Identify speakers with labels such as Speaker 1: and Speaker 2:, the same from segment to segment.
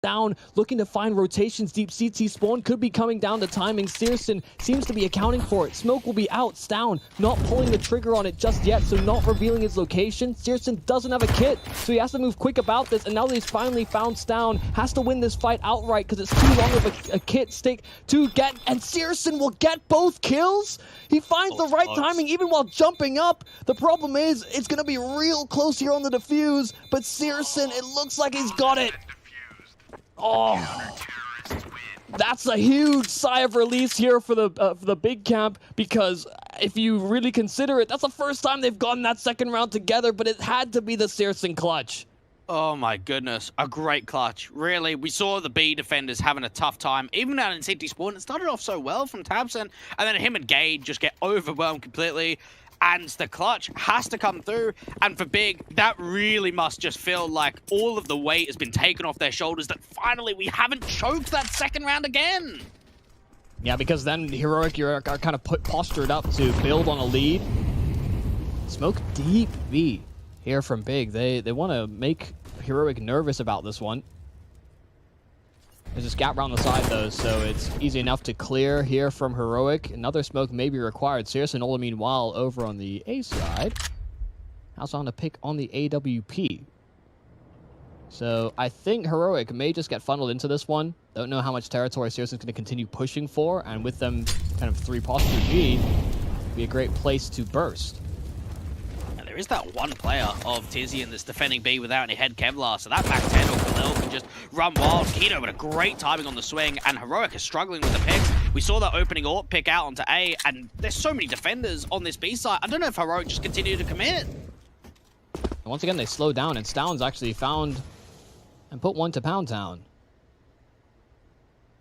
Speaker 1: down, looking to find rotations. Deep CT spawn could be coming down to timing. Searson seems to be accounting for it. Smoke will be out. Stown not pulling the trigger on it just yet, so not revealing his location. Searson doesn't have a kit, so he has to move quick about this, and now that he's finally found Stown, has to win this fight outright because it's too long of a kit stick to get, and Searson will get both kills. He finds the right timing even while jumping up. The problem is, it's going to be real close here on the defuse, but Searson, it looks like he's got it. Oh, that's a huge sigh of release here for the big camp, because if you really consider it, that's the first time they've gotten that second round together, but it had to be the Searson clutch.
Speaker 2: Oh my goodness, a great clutch. Really, we saw the B defenders having a tough time, even out in CT spawn. It started off so well from Tabson, and then him and Gade just get overwhelmed completely. And the clutch has to come through, and for Big, that really must just feel like all of the weight has been taken off their shoulders, that finally we haven't choked that second round again.
Speaker 1: Yeah, because then Heroic are kind of postured up to build on a lead. Smoke deep B here from Big. They want to make Heroic nervous about this one. There's this gap around the side, though, so it's easy enough to clear here from Heroic. Another smoke may be required. Searson, all the meanwhile, over on the A side. Also on to pick on the AWP. So I think Heroic may just get funneled into this one. Don't know how much territory Searson's going to continue pushing for, and with them kind of 3 posture G, be a great place to burst.
Speaker 2: There is that one player of Tizian that's defending B without any head Kevlar, so that back 10 or Khalil can just run wild. Keto with a great timing on the swing, and Heroic is struggling with the picks. We saw that opening AWP pick out onto A, and there's so many defenders on this B side. I don't know if Heroic just continue to commit.
Speaker 1: And once again, they slow down, and Stown's actually found and put one to Pound Town.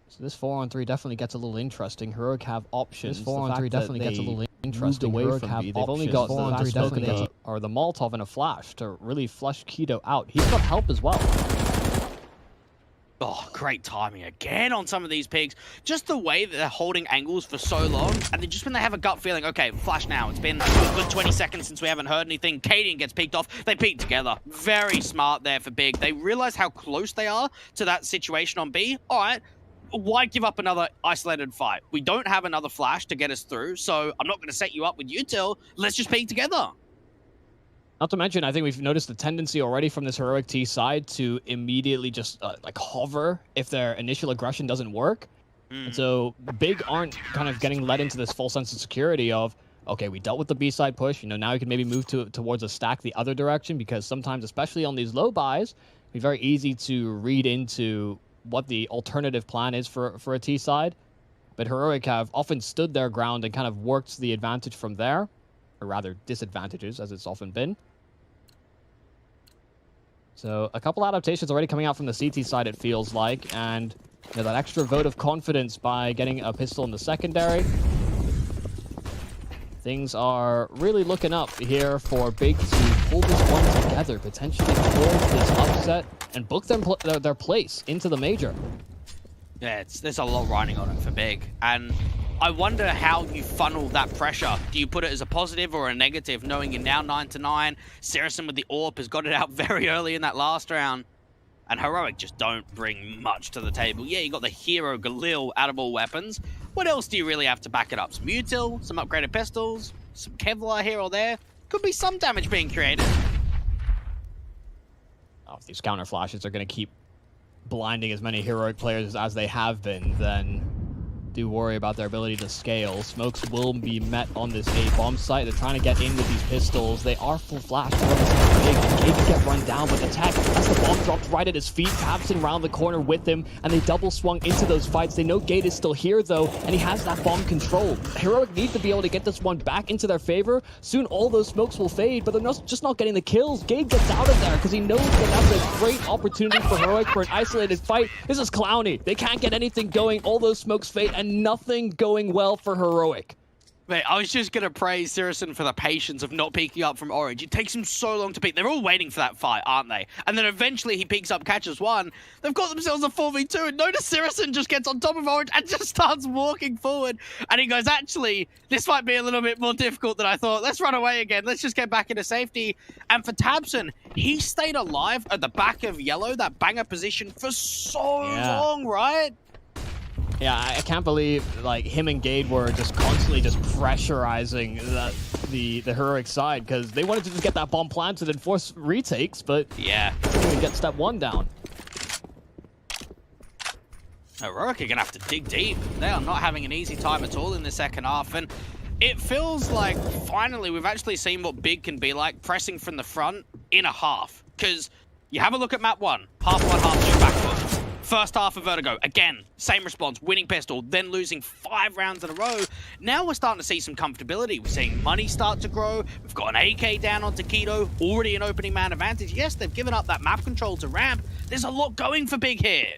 Speaker 1: So this 4-on-3 definitely gets a little interesting. Heroic have options. This 4-on-3 definitely gets a little interesting. Away from B. They've only got the or the Molotov and a flash to really flush Keto out. He's got help as well.
Speaker 2: Oh, great timing again on some of these pigs. Just the way that they're holding angles for so long, and then just when they have a gut feeling, okay, flash now. It's been a good 20 seconds since we haven't heard anything. Cadian gets peeked off. They peek together. Very smart there for Big. They realize how close they are to that situation on B. All right. Why give up another isolated fight? We don't have another flash to get us through, so I'm not going to set you up with util. Let's just peek together.
Speaker 1: Not to mention, I think we've noticed the tendency already from this Heroic T side to immediately just like hover if their initial aggression doesn't work. And so Big aren't kind of getting led into this full sense of security of, okay, we dealt with the B side push, now we can maybe move towards a stack the other direction, because sometimes, especially on these low buys, it'd be very easy to read into what the alternative plan is for a T side. But Heroic have often stood their ground and kind of worked the advantage from there, or rather disadvantages, as it's often been. So a couple adaptations already coming out from the CT side, it feels like, and that extra vote of confidence by getting a pistol in the secondary. Things are really looking up here for Big to pull this one together, potentially hold this upset and book their place into the major.
Speaker 2: Yeah, there's a lot riding on it for Big, and I wonder how you funnel that pressure. Do you put it as a positive or a negative, knowing you're now 9-9? Searson with the AWP has got it out very early in that last round, and Heroic just don't bring much to the table. Yeah, you got the hero Galil out of all weapons. What else do you really have to back it up? Some util, some upgraded pistols, some Kevlar here or there. Could be some damage being created.
Speaker 1: Oh, if these counter flashes are going to keep blinding as many Heroic players as they have been, then do worry about their ability to scale. Smokes will be met on this A bomb site. They're trying to get in with these pistols. They are full flash. Big can get run down, but the tech, as the bomb drops right at his feet, Tabson around the corner with him, and they double swung into those fights. They know Gade is still here, though, and he has that bomb control. Heroic need to be able to get this one back into their favor. Soon all those smokes will fade, but they're just not getting the kills. Gade gets out of there because he knows that that's a great opportunity for Heroic for an isolated fight. This is Clowny. They can't get anything going. All those smokes fade, and nothing going well for Heroic.
Speaker 2: Mate, I was just going to praise Sirison for the patience of not peeking up from Orange. It takes him so long to peek. They're all waiting for that fight, aren't they? And then eventually he peeks up, catches one. They've got themselves a 4v2, and notice Sirison just gets on top of Orange and just starts walking forward. And he goes, actually, this might be a little bit more difficult than I thought. Let's run away again. Let's just get back into safety. And for tabseN, he stayed alive at the back of yellow, that banger position, for so long, right?
Speaker 1: Yeah, I can't believe like him and Gade were just constantly just pressurizing the heroic side, because they wanted to just get that bomb planted and force retakes, but
Speaker 2: yeah,
Speaker 1: we get step one down.
Speaker 2: Heroic are gonna have to dig deep. They are not having an easy time at all in the second half, and it feels like finally we've actually seen what big can be like, pressing from the front in a half. Because you have a look at map one, half one, half two, back foot. First half of Vertigo, again, same response, winning pistol, then losing 5 rounds in a row. Now we're starting to see some comfortability. We're seeing money start to grow. We've got an AK down onto Keto, already an opening man advantage. Yes, they've given up that map control to ramp. There's a lot going for Big here.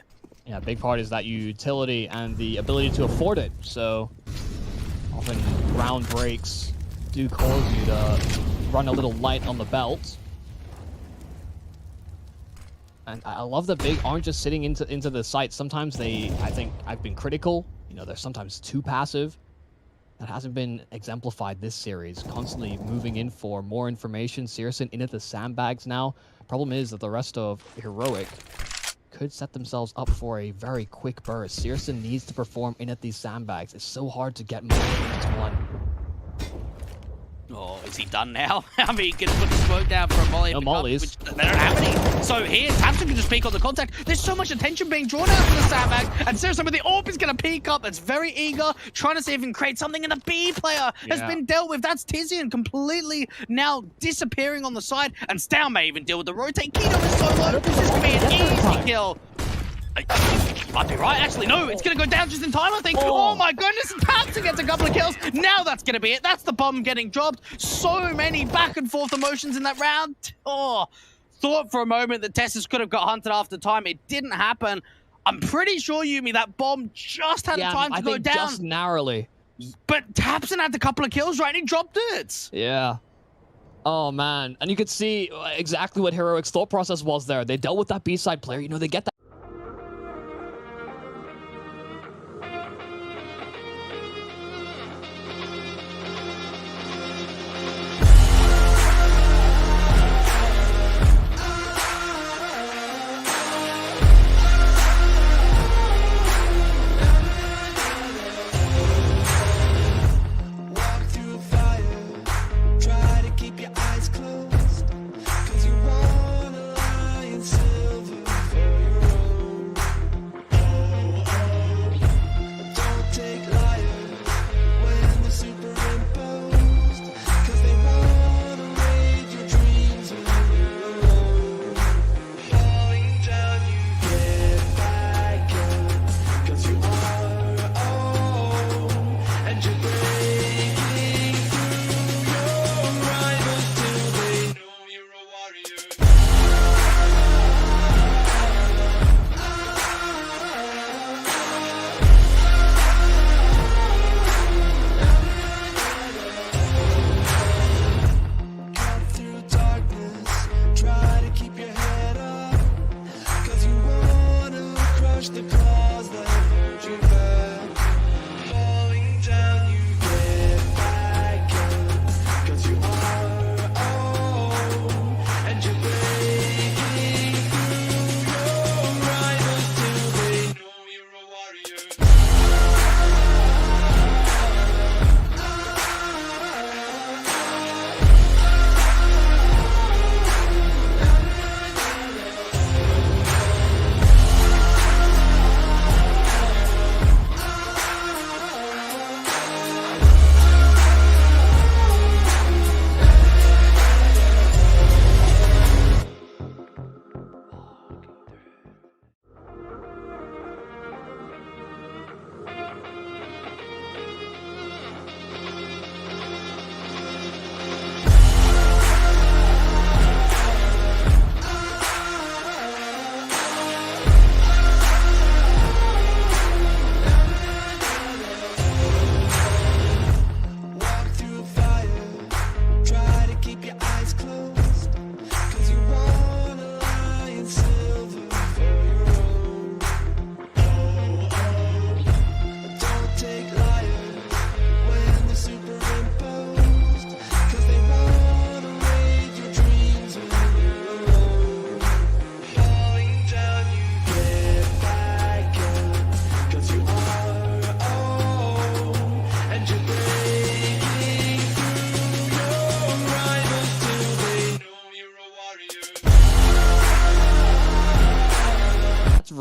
Speaker 1: Yeah, big part is that utility and the ability to afford it. So often round breaks do cause you to run a little light on the belt. And I love that Big aren't just sitting into the site. Sometimes I think I've been critical. You know, they're sometimes too passive. That hasn't been exemplified this series. Constantly moving in for more information. Sirison in at the sandbags now. Problem is that the rest of Heroic could set themselves up for a very quick burst. Sirison needs to perform in at these sandbags. It's so hard to get more than just one.
Speaker 2: Oh, is he done now? I mean, he can put the smoke down for a molly.
Speaker 1: No mollies.
Speaker 2: Which they don't have any. So here, tabseN can just peek on the contact. There's so much attention being drawn out from the sandbag, and Sirison with the AWP is going to peek up. That's very eager, trying to see if he can create something, and the B player has been dealt with. That's Tizian completely now disappearing on the side, and Stow may even deal with the rotate. Keto is so low. This could be an easy kill. Might be right, actually. No, it's going to go down just in time, I think. Oh my goodness, tabseN gets a couple of kills. Now that's going to be it. That's the bomb getting dropped. So many back and forth emotions in that round. Oh, thought for a moment that Tessus could have got hunted after time. It didn't happen. I'm pretty sure, Yuumi, that bomb just had time to go down.
Speaker 1: Just narrowly.
Speaker 2: But tabseN had a couple of kills, right? And he dropped it.
Speaker 1: Yeah. Oh, man. And you could see exactly what Heroic's thought process was there. They dealt with that B-side player. You know, they get that.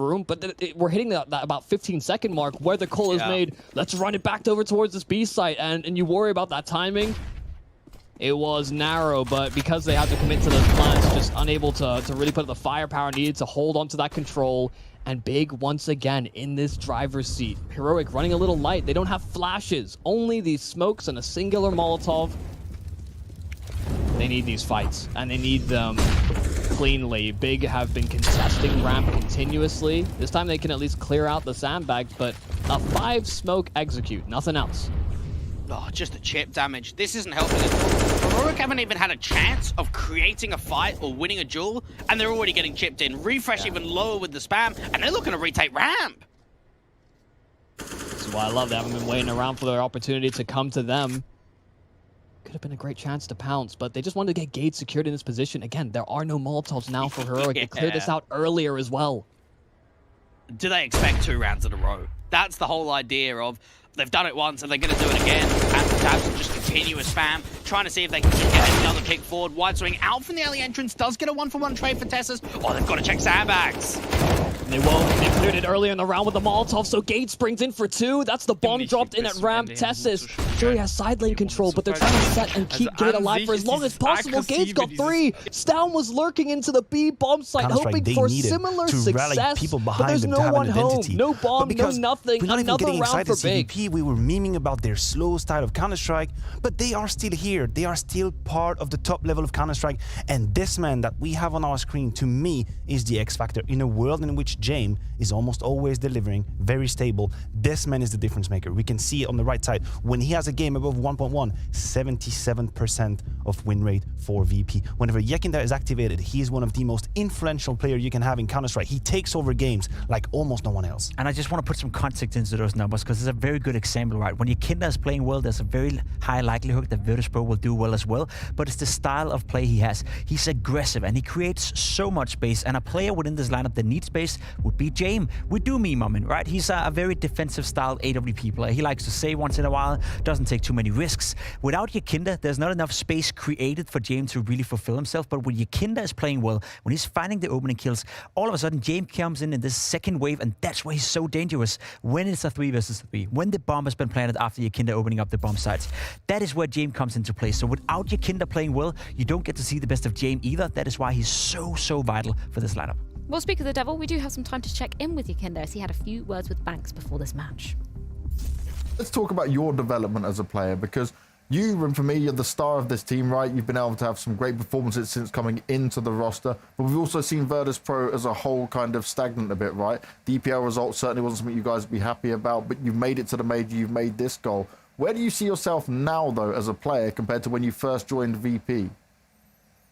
Speaker 1: room, but we're hitting that about 15-second mark where the call is made. Let's run it back over towards this B site, and you worry about that timing. It was narrow, but because they had to commit to those plans, just unable to really put the firepower needed to hold onto that control. And Big, once again, in this driver's seat. Heroic running a little light. They don't have flashes, only these smokes and a singular Molotov. They need these fights, and they need them cleanly. Big have been contesting ramp continuously. This time they can at least clear out the sandbags, but a 5-smoke execute, nothing else.
Speaker 2: Oh, just the chip damage. This isn't helping us. Heroic haven't even had a chance of creating a fight or winning a duel, and they're already getting chipped in. Refresh even lower with the spam, and they're looking to retake ramp.
Speaker 1: This is why I love they haven't been waiting around for their opportunity to come to them. Could have been a great chance to pounce, but they just wanted to get Gate secured in this position. Again, there are no Molotovs now for Heroic. They cleared this out earlier as well.
Speaker 2: Do they expect 2 rounds in a row? That's the whole idea of they've done it once and they're going to do it again. And the tabs are just continuous spam, trying to see if they can get another kick forward. Wide swing out from the early entrance, does get a 1-for-1 trade for Tessas. Oh, they've got to check sandbags.
Speaker 1: They won't. They cleared it earlier in the round with the Molotov, so Gate springs in for 2. That's the bomb dropped in at ramp. Tessis sure he has side lane control, but they're trying to set and keep Gate alive for as long as possible. Gate's got 3. Stown was lurking into the B bomb site, hoping for similar success, but there's no one home. No bomb, no nothing. Another round for Big.
Speaker 3: We were memeing about their slow style of Counter-Strike, but they are still here. They are still part of the top level of Counter-Strike, and this man that we have on our screen, to me, is the X factor. In a world in which James is almost always delivering, very stable, this man is the difference maker. We can see it on the right side. When he has a game above 1.1, 77% of win rate for VP. Whenever Yekinda is activated, he is one of the most influential players you can have in Counter-Strike. He takes over games like almost no one else.
Speaker 4: And I just want to put some context into those numbers, because it's a very good example, right? When Yekinda is playing well, there's a very high likelihood that Virtus.pro will do well as well, but it's the style of play he has. He's aggressive and he creates so much space, and a player within this lineup that needs space would be James. We do meme him, right? He's a very defensive style AWP player. He likes to save once in a while, doesn't take too many risks. Without Yekinda, there's not enough space created for James to really fulfill himself, but when Yekinda is playing well, when he's finding the opening kills, all of a sudden James comes in this second wave, and that's why he's so dangerous. When it's a 3 versus 3, when the bomb has been planted after Yekinda opening up the bomb sites, that is where James comes into play. So without Yekinda playing well, you don't get to see the best of James either. That is why he's so vital for this lineup.
Speaker 5: Well, speak of the devil, we do have some time to check in with Yekinda, as he had a few words with Banks before this match.
Speaker 6: Let's talk about your development as a player, because you, and for me, you're the star of this team, right? You've been able to have some great performances since coming into the roster, but we've also seen Virtus.pro as a whole kind of stagnant a bit, right? The EPL result certainly wasn't something you guys would be happy about, but you've made it to the major, you've made this goal. Where do you see yourself now, though, as a player compared to when you first joined VP?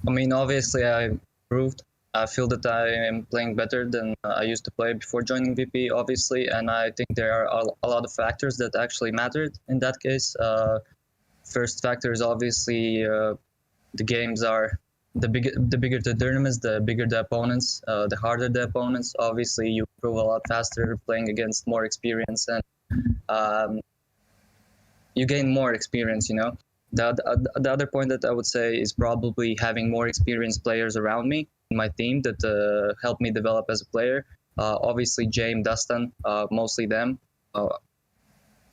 Speaker 7: I mean, obviously, I improved. I feel that I am playing better than I used to play before joining VP, obviously, and I think there are a lot of factors that actually mattered in that case. First factor is obviously the games are the bigger the tournaments, the bigger the opponents, the harder the opponents. Obviously, you improve a lot faster playing against more experience, and you gain more experience, you know. The other point that I would say is probably having more experienced players around me in my team that helped me develop as a player. Obviously, James, Dustin, mostly them,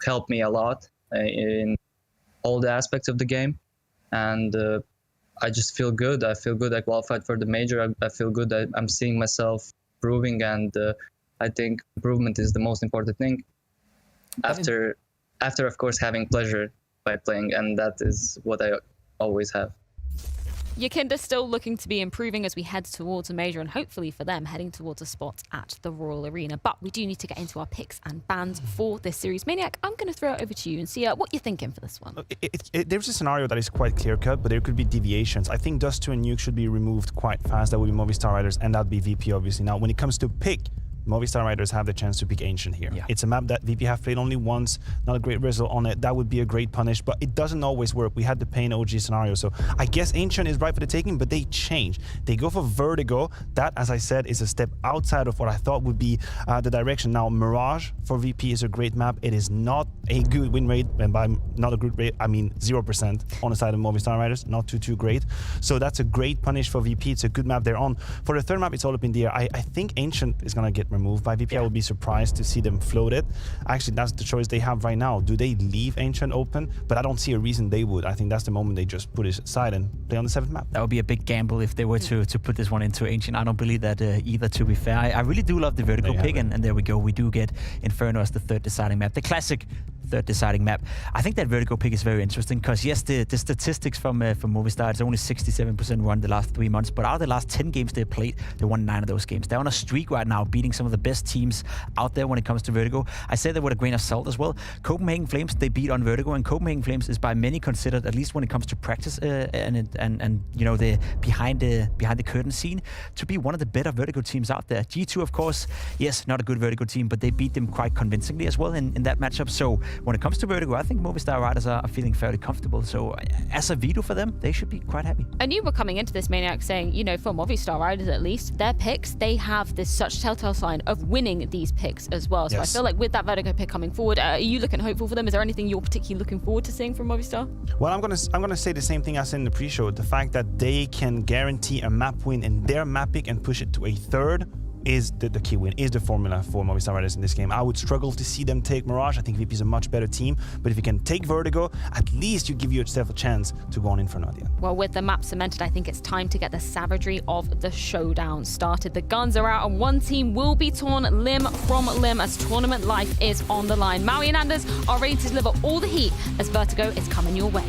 Speaker 7: helped me a lot in all the aspects of the game. And I just feel good. I feel good I qualified for the major. I feel good that I'm seeing myself improving, and I think improvement is the most important thing. After, of course, having pleasure by playing, and that is what I always have.
Speaker 5: Yekinda still looking to be improving as we head towards a major, and hopefully for them heading towards a spot at the Royal Arena. But we do need to get into our picks and bans for this series. Maniac, I'm going to throw it over to you and see what you're thinking for this one.
Speaker 3: There's a scenario that is quite clear-cut, but there could be deviations. I think Dust 2 and Nuke should be removed quite fast. That would be Movistar Riders, and that would be VP, obviously. Now, when it comes to pick, Movistar Riders have the chance to pick Ancient here. Yeah. It's a map that VP have played only once, not a great result on it. That would be a great punish, but it doesn't always work. We had the Pain OG scenario, so I guess Ancient is right for the taking, but they change. They go for Vertigo. That, as I said, is a step outside of what I thought would be the direction. Now, Mirage for VP is a great map. It is not a good win rate, and by not a good rate, I mean 0% on the side of Movistar Riders, not too great. So that's a great punish for VP. It's a good map they're on. For the third map, it's all up in the air. I think Ancient is going to get removed by VP. I would be surprised to see them float it. Actually, that's the choice they have right now. Do they leave Ancient open? But I don't see a reason they would. I think that's the moment they just put it aside and play on the 7th map.
Speaker 4: That would be a big gamble if they were to put this one into Ancient. I don't believe that either, to be fair. I really do love the vertical pick, and there we go. We do get Inferno as the third deciding map. The classic third deciding map. I think that vertical pick is very interesting because, yes, the statistics from Movistar, it's only 67% run the last 3 months, but out of the last 10 games they played, they won 9 of those games. They're on a streak right now, beating some of the best teams out there when it comes to vertigo. I say that with a grain of salt as well. Copenhagen Flames, they beat on vertigo, and Copenhagen Flames is by many considered, at least when it comes to practice and you know, the behind the curtain scene, to be one of the better vertigo teams out there. G2, of course, yes, not a good vertigo team, but they beat them quite convincingly as well in that matchup. So when it comes to vertigo, I think Movistar Riders are feeling fairly comfortable. So as a veto for them, they should be quite happy.
Speaker 5: And you were coming into this, Maniac, saying, you know, for Movistar Riders at least, their picks, they have this such telltale sign of winning these picks as well. So
Speaker 3: Yes.
Speaker 5: I feel like with that vertigo pick coming forward, are you looking hopeful for them? Is there anything you're particularly looking forward to seeing from Movistar?
Speaker 3: Well, I'm gonna say the same thing I said in the pre-show. The fact that they can guarantee a map win in their map pick and push it to a third is the key win, is the formula for Movistar Riders in this game. I would struggle to see them take Mirage. I think VP is a much better team, but if you can take Vertigo, at least you give yourself a chance to go on Inferno at the end.
Speaker 5: Well, with the map cemented, I think it's time to get the savagery of the showdown started. The guns are out and one team will be torn limb from limb as tournament life is on the line. Maui and Anders are ready to deliver all the heat as Vertigo is coming your way.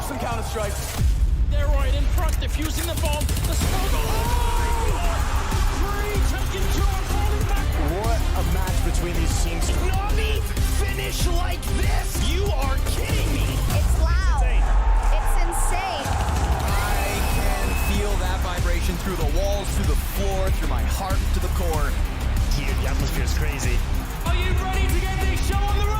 Speaker 8: watch some Counter-Strike.
Speaker 9: They're right in front, defusing the bomb. The smoke. Taking charge, falling back.
Speaker 8: What a match between these teams.
Speaker 9: Nami, finish like this? You are kidding me.
Speaker 10: It's loud. It's insane.
Speaker 8: I can feel that vibration through the walls, through the floor, through my heart, to the core.
Speaker 11: Dude, the atmosphere is crazy.
Speaker 9: Are you ready to get this show on the road?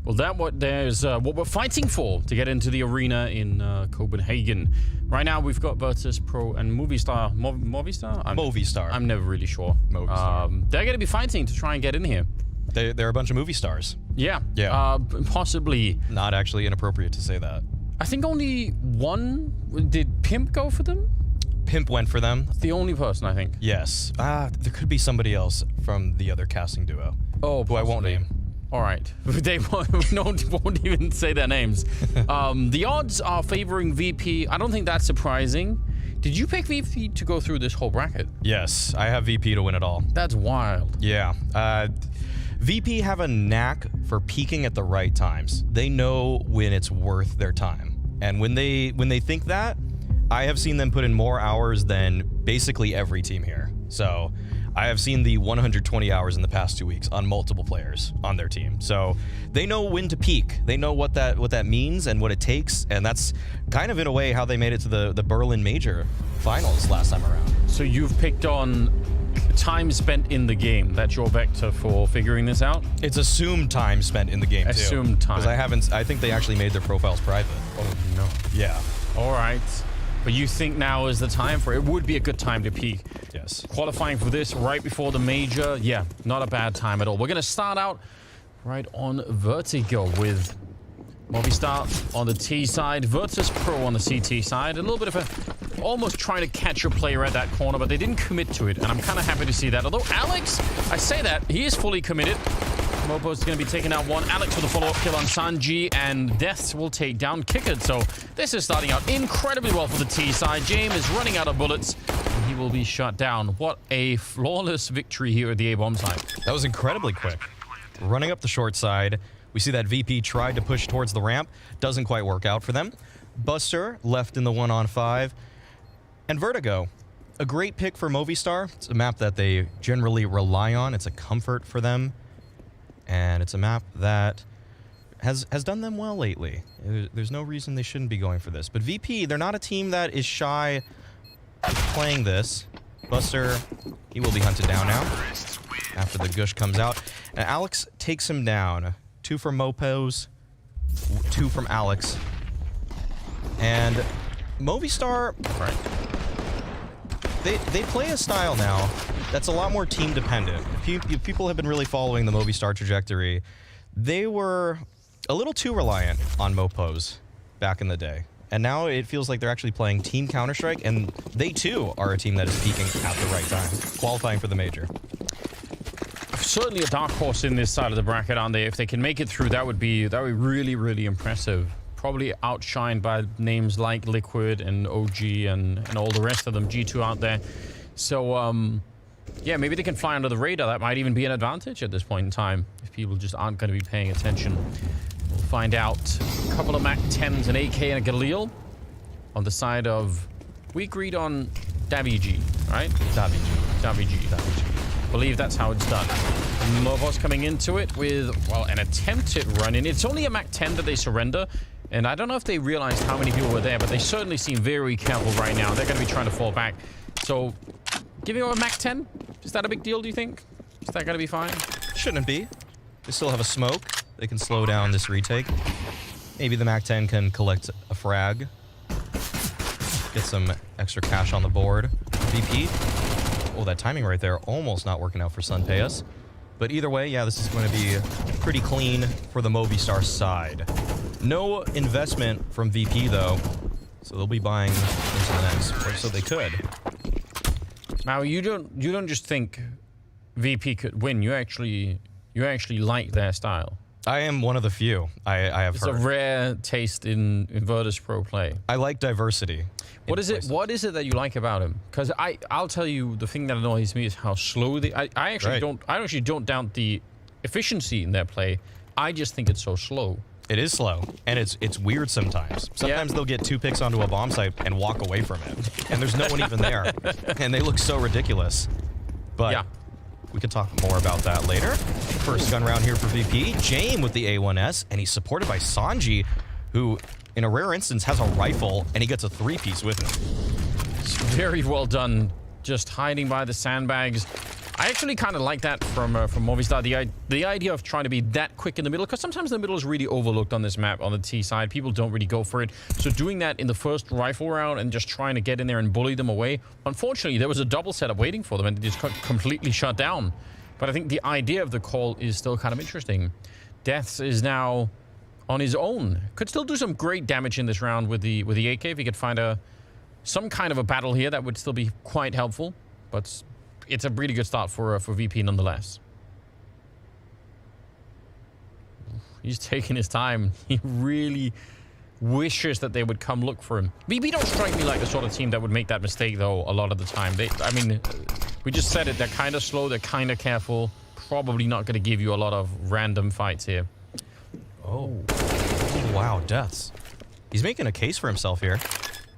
Speaker 12: Well, there's what we're fighting for to get into the arena in Copenhagen. Right now, we've got Virtus.pro and Movistar. Movistar?
Speaker 13: Movistar.
Speaker 12: I'm never really sure.
Speaker 13: Movistar.
Speaker 12: They're going to be fighting to try and get in here.
Speaker 13: They're a bunch of movie stars.
Speaker 12: Yeah.
Speaker 13: Yeah.
Speaker 12: Possibly.
Speaker 13: Not actually inappropriate to say that.
Speaker 12: I think only one. Did Pimp go for them?
Speaker 13: Pimp went for them.
Speaker 12: The only person, I think.
Speaker 13: Yes. There could be somebody else from the other casting duo.
Speaker 12: Oh,
Speaker 13: who I won't name.
Speaker 12: All right. They won't even say their names. The odds are favoring VP. I don't think that's surprising. Did you pick VP to go through this whole bracket?
Speaker 13: Yes, I have VP to win it all.
Speaker 12: That's wild.
Speaker 13: Yeah. VP have a knack for peaking at the right times. They know when it's worth their time. And when they think that, I have seen them put in more hours than basically every team here. So I have seen the 120 hours in the past 2 weeks on multiple players on their team. So they know when to peak. They know what that means and what it takes. And that's kind of in a way how they made it to the Berlin Major finals last time around.
Speaker 12: So you've picked on time spent in the game. That's your vector for figuring this out?
Speaker 13: It's assumed time spent in the game, too.
Speaker 12: Assumed time.
Speaker 13: Because I think they actually made their profiles private.
Speaker 12: Oh, no.
Speaker 13: Yeah.
Speaker 12: All right. But you think now is the time for it? It would be a good time to peak.
Speaker 13: Yes.
Speaker 12: Qualifying for this right before the major. Yeah, not a bad time at all. We're going to start out right on Vertigo with Movistar on the T side, Virtus.pro on the CT side. A little bit of a almost trying to catch a player at that corner, but they didn't commit to it. And I'm kind of happy to see that. Although Alex, I say that, he is fully committed. Mopo's going to be taking out one. Alex with a follow-up kill on Sanji, and Deaths will take down Kickard. So this is starting out incredibly well for the T side. James is running out of bullets, and he will be shut down. What a flawless victory here at the A-bomb side.
Speaker 13: That was incredibly quick. Running up the short side, we see that VP tried to push towards the ramp. Doesn't quite work out for them. Buster left in the 1-on-5. And Vertigo, a great pick for Movistar. It's a map that they generally rely on. It's a comfort for them. And it's a map that has done them well lately. There's no reason they shouldn't be going for this. But VP, they're not a team that is shy playing this. Buster, he will be hunted down now after the gush comes out. And Alex takes him down. 2 from Mopos, 2 from Alex. And Movistar,
Speaker 12: right.
Speaker 13: They play a style now that's a lot more team dependent. If people have been really following the Movistar trajectory, they were a little too reliant on Mopos back in the day. And now it feels like they're actually playing Team Counter-Strike, and they too are a team that is peaking at the right time, qualifying for the major.
Speaker 12: Certainly a dark horse in this side of the bracket, aren't they? If they can make it through, that would be really, really impressive. Probably outshined by names like Liquid and OG and all the rest of them, G2 out there. So, yeah, maybe they can fly under the radar. That might even be an advantage at this point in time if people just aren't going to be paying attention. We'll find out. A couple of Mac 10s, an AK and a Galil on the side of... We agreed on Davigi, right? Davigi. Believe that's how it's done. Movos coming into it with, well, an attempted run-in. It's only a Mac 10 that they surrender. And I don't know if they realized how many people were there, but they certainly seem very careful right now. They're going to be trying to fall back. So, giving over Mac 10, is that a big deal, do you think? Is that going to be fine?
Speaker 13: Shouldn't be. They still have a smoke. They can slow down this retake. Maybe the Mac 10 can collect a frag. Get some extra cash on the board. VP. Oh, that timing right there. Almost not working out for Sunpayas. But either way, yeah, this is going to be pretty clean for the Movistar side. No investment from VP, though. So they'll be buying into the next, or so they could.
Speaker 12: Now, you don't just think VP could win. You actually like their style.
Speaker 13: I am one of the few. I have
Speaker 12: it's
Speaker 13: heard.
Speaker 12: It's a rare taste in Virtus.pro play.
Speaker 13: I like diversity.
Speaker 12: What is it that you like about him? Because I'll tell you, the thing that annoys me is how slow they... I actually don't doubt the efficiency in their play. I just think it's so slow.
Speaker 13: It is slow, and it's weird sometimes. Sometimes they'll get 2 picks onto a bomb site and walk away from it, and there's no one even there, and they look so ridiculous. But
Speaker 12: yeah,
Speaker 13: we can talk more about that later. First gun round here for VP. Jame with the A1S, and he's supported by Sanji, who, in a rare instance, has a rifle, and he gets a 3-piece with him.
Speaker 12: It's very well done, just hiding by the sandbags. I actually kind of like that from Movistar, the idea of trying to be that quick in the middle, because sometimes the middle is really overlooked on this map on the T side. People don't really go for it. So doing that in the first rifle round and just trying to get in there and bully them away. Unfortunately, there was a double setup waiting for them and it just got completely shut down. But I think the idea of the call is still kind of interesting. Deaths is now on his own. Could still do some great damage in this round with the AK. If he could find some kind of a battle here, that would still be quite helpful. But it's a really good start for VP nonetheless. He's taking his time. He really wishes that they would come look for him. VP don't strike me like the sort of team that would make that mistake, though, a lot of the time. I mean, we just said it. They're kind of slow. They're kind of careful. Probably not going to give you a lot of random fights here.
Speaker 13: Oh, wow, deaths. He's making a case for himself here.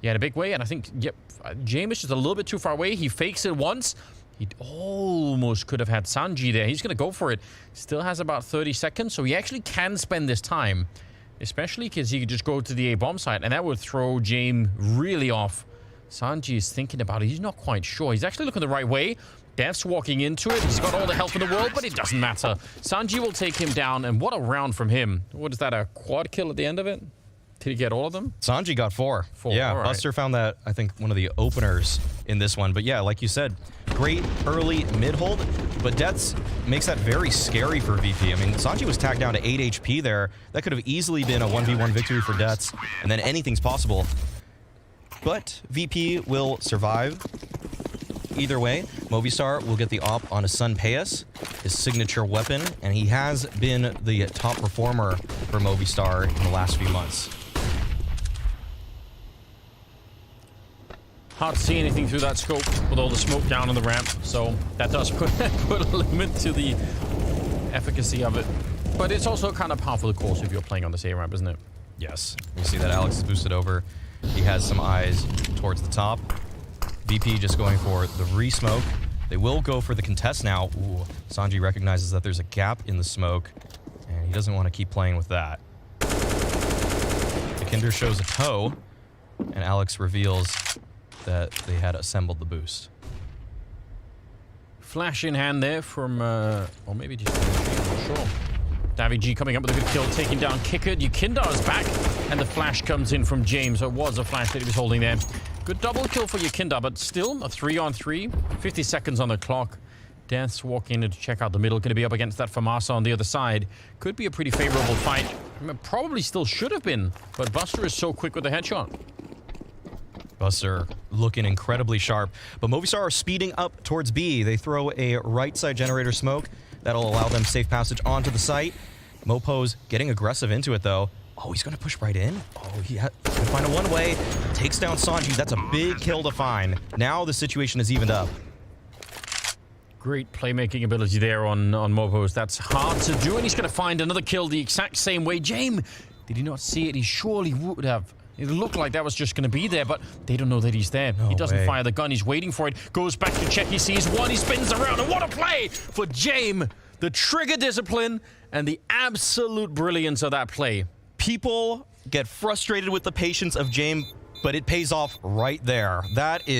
Speaker 12: Yeah, in a big way. And I think, yep, James is just a little bit too far away. He fakes it once. He almost could have had Sanji there. He's going to go for it. Still has about 30 seconds, so he actually can spend this time. Especially because he could just go to the A-bomb site, and that would throw James really off. Sanji is thinking about it. He's not quite sure. He's actually looking the right way. Death's walking into it. He's got all the help in the world, but it doesn't matter. Sanji will take him down, and what a round from him. What is that, a quad kill at the end of it? Did he get all of them?
Speaker 13: Sanji got 4. Yeah,
Speaker 12: right.
Speaker 13: Buster found that, I think, one of the openers in this one. But yeah, like you said, great early mid-hold, but Deaths makes that very scary for VP. I mean, Sanji was tagged down to 8 HP there. That could have easily been a 1v1 victory for Deaths, and then anything's possible. But VP will survive. Either way, Movistar will get the op on a Sun Payas, his signature weapon, and he has been the top performer for Movistar in the last few months.
Speaker 12: Hard to see anything through that scope with all the smoke down on the ramp, so that does put a limit to the efficacy of it. But it's also kind of par for the course if you're playing on this A ramp, isn't it?
Speaker 13: Yes. You see that Alex is boosted over. He has some eyes towards the top. VP just going for the re-smoke. They will go for the contest now. Ooh, Sanji recognizes that there's a gap in the smoke, and he doesn't want to keep playing with that. The Kinder shows a toe, and Alex reveals that they had assembled the boost.
Speaker 12: Flash in hand there from, or maybe just, I'm not sure. Davi G coming up with a good kill, taking down Kicker. Yukinda is back, and the flash comes in from James. So it was a flash that he was holding there. Good double kill for Yukinda, but still a 3-on-3. 50 seconds on the clock. Deaths walking in to check out the middle. Going to be up against that Famasa on the other side. Could be a pretty favorable fight. I mean, probably still should have been, but Buster is so quick with the headshot.
Speaker 13: Buster looking incredibly sharp, but Movistar are speeding up towards B. They throw a right side generator smoke. That'll allow them safe passage onto the site. Mopo's getting aggressive into it, though. Oh, he's going to push right in. Oh, he can find a one-way. Takes down Sanji. That's a big kill to find. Now the situation is evened up.
Speaker 12: Great playmaking ability there on Mopo's. That's hard to do, and he's going to find another kill the exact same way. James, did he not see it? He surely would have. It looked like that was just going to be there, but they don't know that he's there.
Speaker 13: No
Speaker 12: he doesn't
Speaker 13: way.
Speaker 12: fire the gun. He's waiting for it. Goes back to check. He sees one. He spins around, and what a play for James. The trigger discipline and the absolute brilliance of that play.
Speaker 13: People get frustrated with the patience of James, but it pays off right there. That is